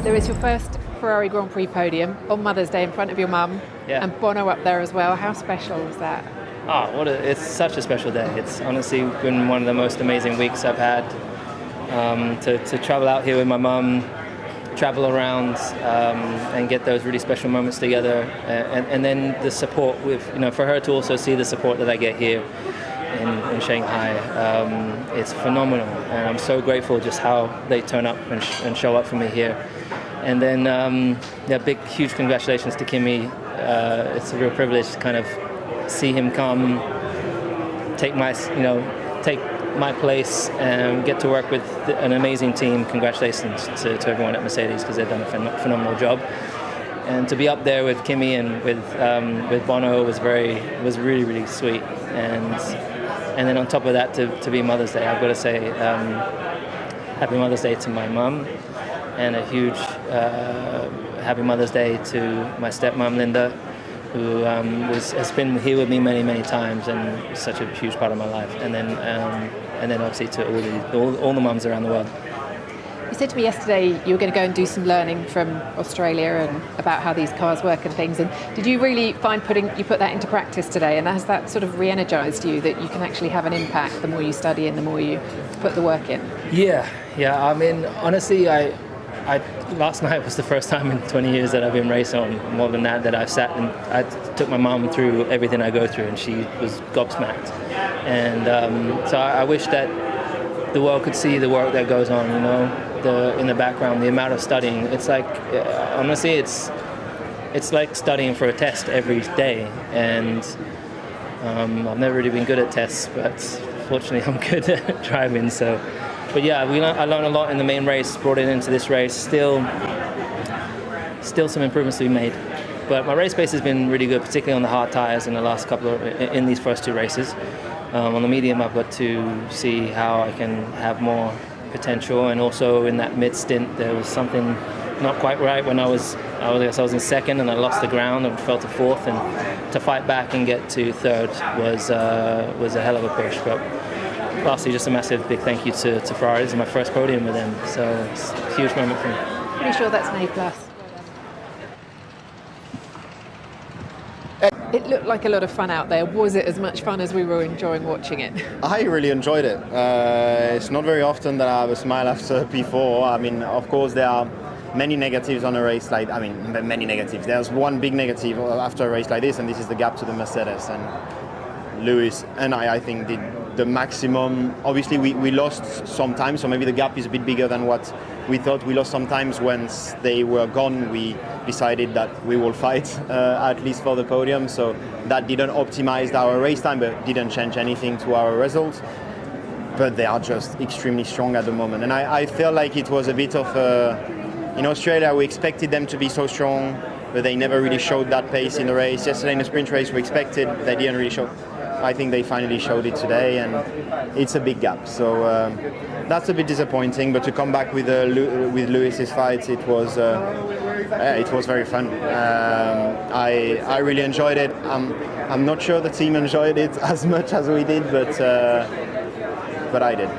Lewis, your first Ferrari Grand Prix podium on Mother's Day in front of your mum, and Bono up there as well. How special is that? Oh, it's such a special day. It's honestly been one of the most amazing weeks I've had. To travel out here with my mum, travel around and get those really special moments together, and then the support for her to also see the support that I get here in Shanghai. It's phenomenal, and I'm so grateful just how they turn up and show up for me here. And then huge congratulations to Kimi. It's a real privilege to kind of see him come, take my place and get to work with an amazing team. Congratulations to everyone at Mercedes, because they've done a phenomenal job. And to be up there with Kimi and with Bono was really, really sweet. And then on top of that, to be Mother's Day, I've got to say Happy Mother's Day to my mum, and a huge Happy Mother's Day to my stepmom Linda, who has been here with me many, many times and is such a huge part of my life. And then obviously to all the mums around the world. You said to me yesterday you were going to go and do some learning from Australia and about how these cars work and things. And did you really find you put that into practice today? And has that sort of re-energized you, that you can actually have an impact the more you study and the more you put the work in? Yeah. I mean, honestly, last night was the first time in 20 years that I've been racing, on more than that I've sat and I took my mum through everything I go through, and she was gobsmacked. And so I wish that the world could see the work that goes on, in the background, the amount of studying. It's like, honestly, it's like studying for a test every day. And I've never really been good at tests, but fortunately I'm good at driving. So, but yeah, I learned a lot in the main race, brought it into this race. Still some improvements to be made. But my race pace has been really good, particularly on the hard tires in these first two races. On the medium, I've got to see how I can have more potential, and also in that mid stint there was something not quite right when I guess I was in second and I lost the ground and fell to fourth, and to fight back and get to third was a hell of a push. But lastly, just a massive big thank you to Ferrari. This is my first podium with them, so it's a huge moment for me. Pretty sure that's an A+. It looked like a lot of fun out there. Was it as much fun as we were enjoying watching it? I really enjoyed it. It's not very often that I have a smile after P4. I mean, of course, there are many negatives on a race many negatives. There's one big negative after a race like this, and this is the gap to the Mercedes. And Lewis and I think, did the maximum. Obviously, we lost sometimes, so maybe the gap is a bit bigger than what we thought. We lost sometimes. Once they were gone, we decided that we will fight, at least for the podium. So that didn't optimize our race time, but didn't change anything to our results. But they are just extremely strong at the moment. And I feel like it was a bit of in Australia, we expected them to be so strong, but they never really showed that pace in the race. Yesterday in the sprint race, we expected, they didn't really show. I think they finally showed it today, and it's a big gap. So that's a bit disappointing. But to come back with Lewis's fights, it was very fun. I really enjoyed it. I'm not sure the team enjoyed it as much as we did, but I did.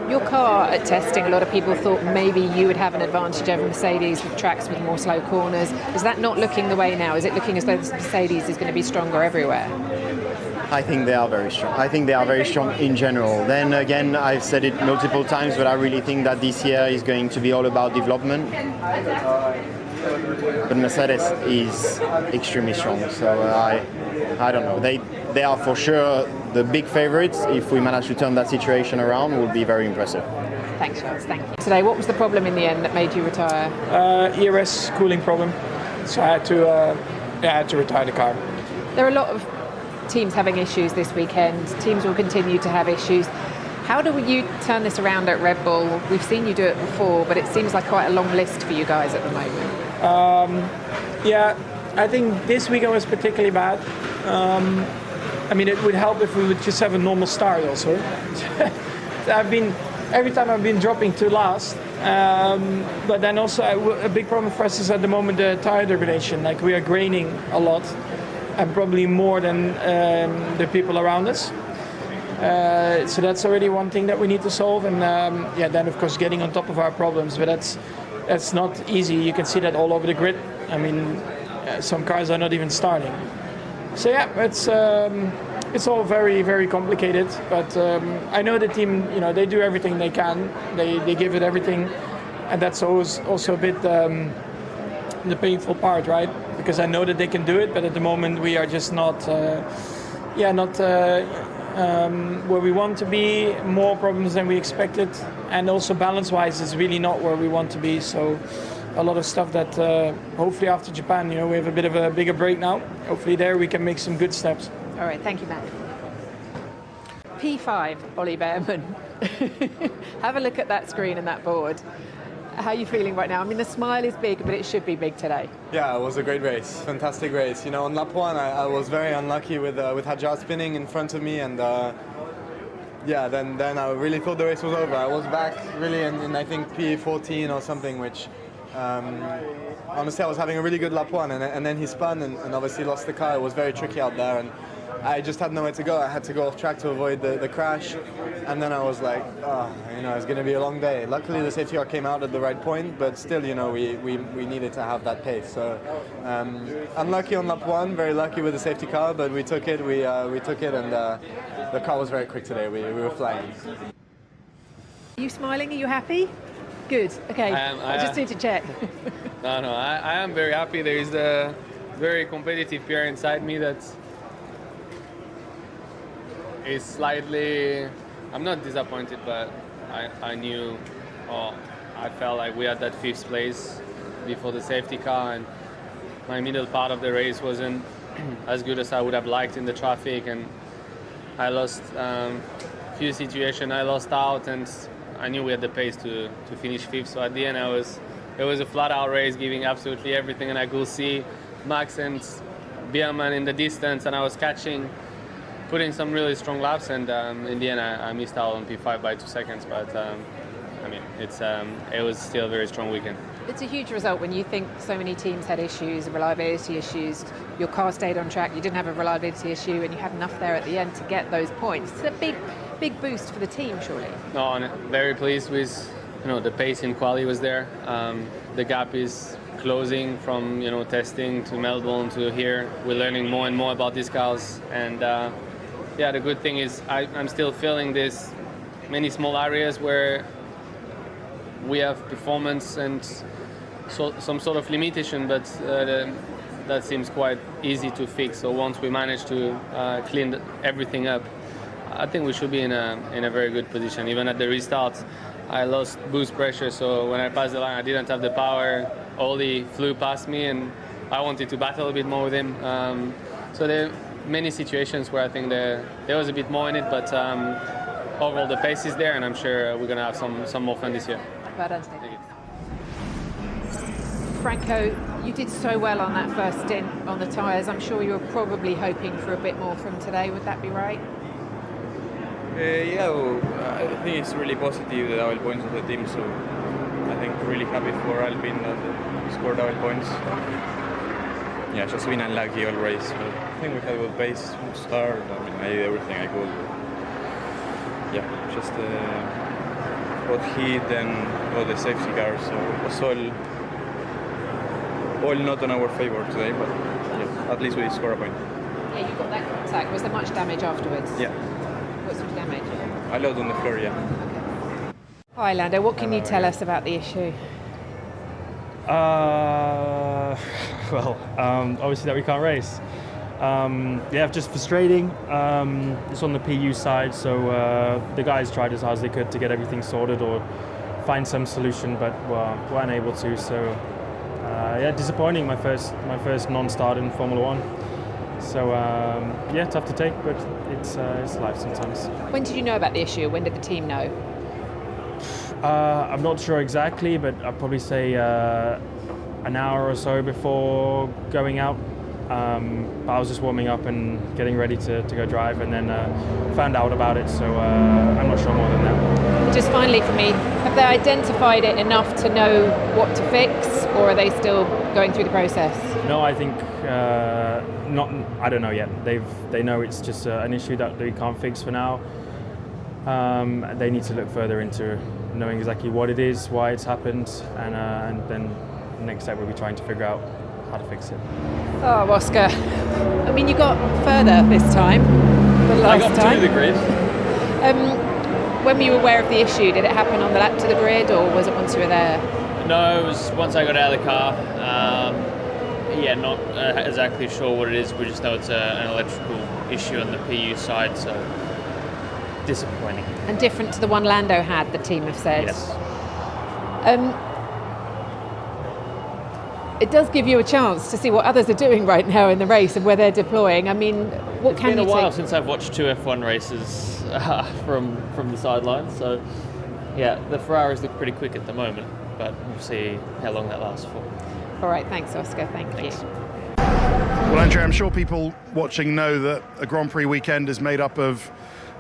Your car at testing, a lot of people thought maybe you would have an advantage over Mercedes with tracks with more slow corners. Is that not looking the way now? Is it looking as though Mercedes is going to be stronger everywhere? I think they are very strong. I think they are very strong in general. Then again, I've said it multiple times, but I really think that this year is going to be all about development. But Mercedes is extremely strong, so I don't know. They are for sure the big favorites. If we manage to turn that situation around, it will be very impressive. Thanks, Charles. Thank you. Today, what was the problem in the end that made you retire? ERS cooling problem. So I had to retire the car. There are a lot of teams having issues this weekend. Teams will continue to have issues. How do you turn this around at Red Bull? We've seen you do it before, but it seems like quite a long list for you guys at the moment. I think this weekend was particularly bad. I mean, it would help if we would just have a normal start also. Every time I've been dropping to last, but then also a big problem for us is at the moment the tire degradation. Like, we are graining a lot, and probably more than the people around us. So that's already one thing that we need to solve, and then of course getting on top of our problems. But that's not easy. You can see that all over the grid. I mean, some cars are not even starting. So yeah, it's all very, very complicated. But I know the team, they do everything they can. They give it everything, and that's always also a bit the painful part, right? Because I know that they can do it, but at the moment we are just not where we want to be. More problems than we expected, and also balance-wise, is really not where we want to be. So a lot of stuff that hopefully after Japan, we have a bit of a bigger break now. Hopefully there we can make some good steps. All right, thank you, Matt. P5, Ollie Behrman. Have a look at that screen and that board. How are you feeling right now? I mean, the smile is big, but it should be big today. Yeah, it was a great race, fantastic race. On lap 1, I was very unlucky with Hadjar spinning in front of me, and then I really thought the race was over. I was back really in I think P14 or something, which honestly I was having a really good lap 1, and then he spun and obviously lost the car. It was very tricky out there, and I just had nowhere to go. I had to go off track to avoid the crash, and then I was like, it's going to be a long day. Luckily, the safety car came out at the right point, but still, we needed to have that pace. So unlucky on lap 1, very lucky with the safety car, but we took it. We took it, and the car was very quick today. We were flying. Are you smiling? Are you happy? Good. Okay. I just need to check. No, I am very happy. There is a very competitive pair inside me that is slightly. I'm not disappointed, but I knew, I felt like we had that 5th place before the safety car, and my middle part of the race wasn't as good as I would have liked in the traffic, and I lost a few situations. I lost out, and I knew we had the pace to finish 5th. So at the end, it was a flat-out race, giving absolutely everything, and I could see Max and Biermann in the distance, and I was putting some really strong laps, and in the end I missed out on P5 by 2 seconds, but it was still a very strong weekend. It's a huge result when you think so many teams had issues, reliability issues. Your car stayed on track, you didn't have a reliability issue, and you had enough there at the end to get those points. It's a big boost for the team, surely. No, I'm very pleased with the pace in quali was there. The gap is closing from testing to Melbourne to here. We're learning more and more about these cars, and the good thing is I'm still feeling this many small areas where we have performance and some sort of limitation, but that seems quite easy to fix. So once we manage to clean everything up, I think we should be in a very good position. Even at the restart, I lost boost pressure, so when I passed the line, I didn't have the power. Ollie flew past me, and I wanted to battle a bit more with him. So there are many situations where I think there was a bit more in it, but overall the pace is there, and I'm sure we're going to have some more fun this year. Well done, Steve. Franco, you did so well on that first stint on the tyres. I'm sure you were probably hoping for a bit more from today. Would that be right? I think it's really positive, the double points of the team, so I think really happy for Alpine that they scored double points. Yeah, just been unlucky all race, but I think we had a good pace to start. I did everything I could. Yeah, just got hit and got the safety car, so it was all not on our favor today, but yeah, at least we scored a point. Yeah, you got that contact. Was there much damage afterwards? Yeah. What sort of damage? A lot on the floor, yeah. Okay. Hi, Lando. What can you tell us about the issue? Obviously that we can't race. Just frustrating. It's on the PU side, so the guys tried as hard as they could to get everything sorted or find some solution, but were unable to. So disappointing. My first non-start in Formula One. So tough to take, but it's life sometimes. When did you know about the issue? When did the team know? I'm not sure exactly, but I'd probably say an hour or so before going out. I was just warming up and getting ready to go drive, and then found out about it, so I'm not sure more than that. Just finally for me, have they identified it enough to know what to fix, or are they still going through the process? No, I think not. I don't know yet. They know it's just an issue that we can't fix for now. They need to look further into knowing exactly what it is, why it's happened, and then the next step will be trying to figure out how to fix it. Oh, Oscar, I mean, you got further this time than last time. I got to the grid. When were you aware of the issue? Did it happen on the lap to the grid, or was it once you were there? No, it was once I got out of the car. Not exactly sure what it is. We just know it's an electrical issue on the PU side, so disappointing. And different to the one Lando had, the team have said. Yes. It does give you a chance to see what others are doing right now in the race and where they're deploying. I mean, what can you take? It's been a while since I've watched two F1 races from the sidelines, so yeah, the Ferraris look pretty quick at the moment, but we'll see how long that lasts for. All right, thanks, Oscar. Thanks. You. Well, Andrea, I'm sure people watching know that a Grand Prix weekend is made up of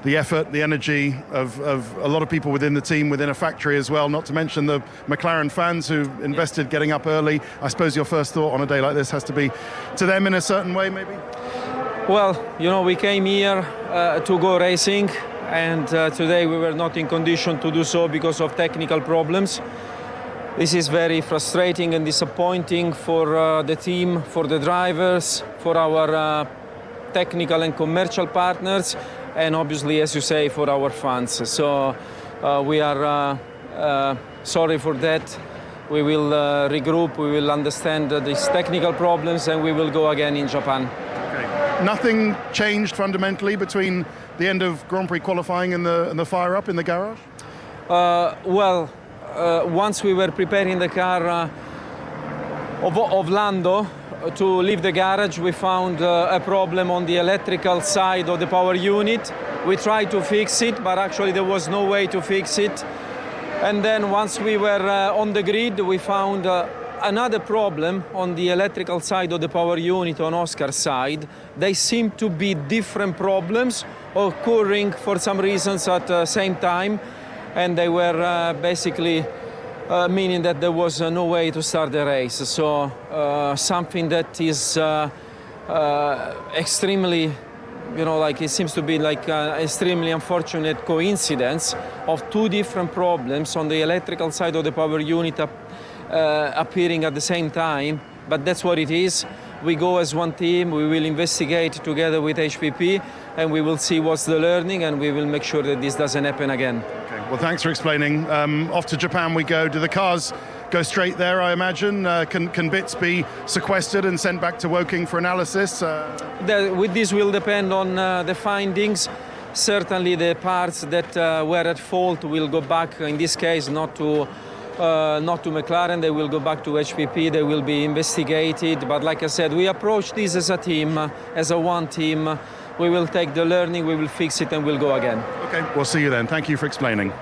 the effort, the energy of a lot of people within the team, within a factory as well, not to mention the McLaren fans who invested getting up early. I suppose your first thought on a day like this has to be to them in a certain way, maybe? Well, we came here to go racing, and today we were not in condition to do so because of technical problems. This is very frustrating and disappointing for the team, for the drivers, for our technical and commercial partners, and obviously, as you say, for our fans. So we are sorry for that. We will regroup, we will understand these technical problems, and we will go again in Japan. Okay. Nothing changed fundamentally between the end of Grand Prix qualifying and the fire-up in the garage? Once we were preparing the car of Lando to leave the garage, we found a problem on the electrical side of the power unit. We tried to fix it, but actually there was no way to fix it. And then once we were on the grid, we found another problem on the electrical side of the power unit on Oscar's side. They seem to be different problems occurring for some reasons at the same time. And they were basically meaning that there was no way to start the race. So something that is extremely, it seems to be like an extremely unfortunate coincidence of two different problems on the electrical side of the power unit appearing at the same time. But that's what it is. We go as one team, we will investigate together with HPP, and we will see what's the learning, and we will make sure that this doesn't happen again. Okay. Well, thanks for explaining. Off to Japan we go. Do the cars go straight there, I imagine? Can bits be sequestered and sent back to Woking for analysis? With this will depend on the findings. Certainly the parts that were at fault will go back, in this case, not to McLaren. They will go back to HPP. They will be investigated. But like I said, we approach this as a team, as a one team. We will take the learning, we will fix it, and we'll go again. Okay, we'll see you then. Thank you for explaining.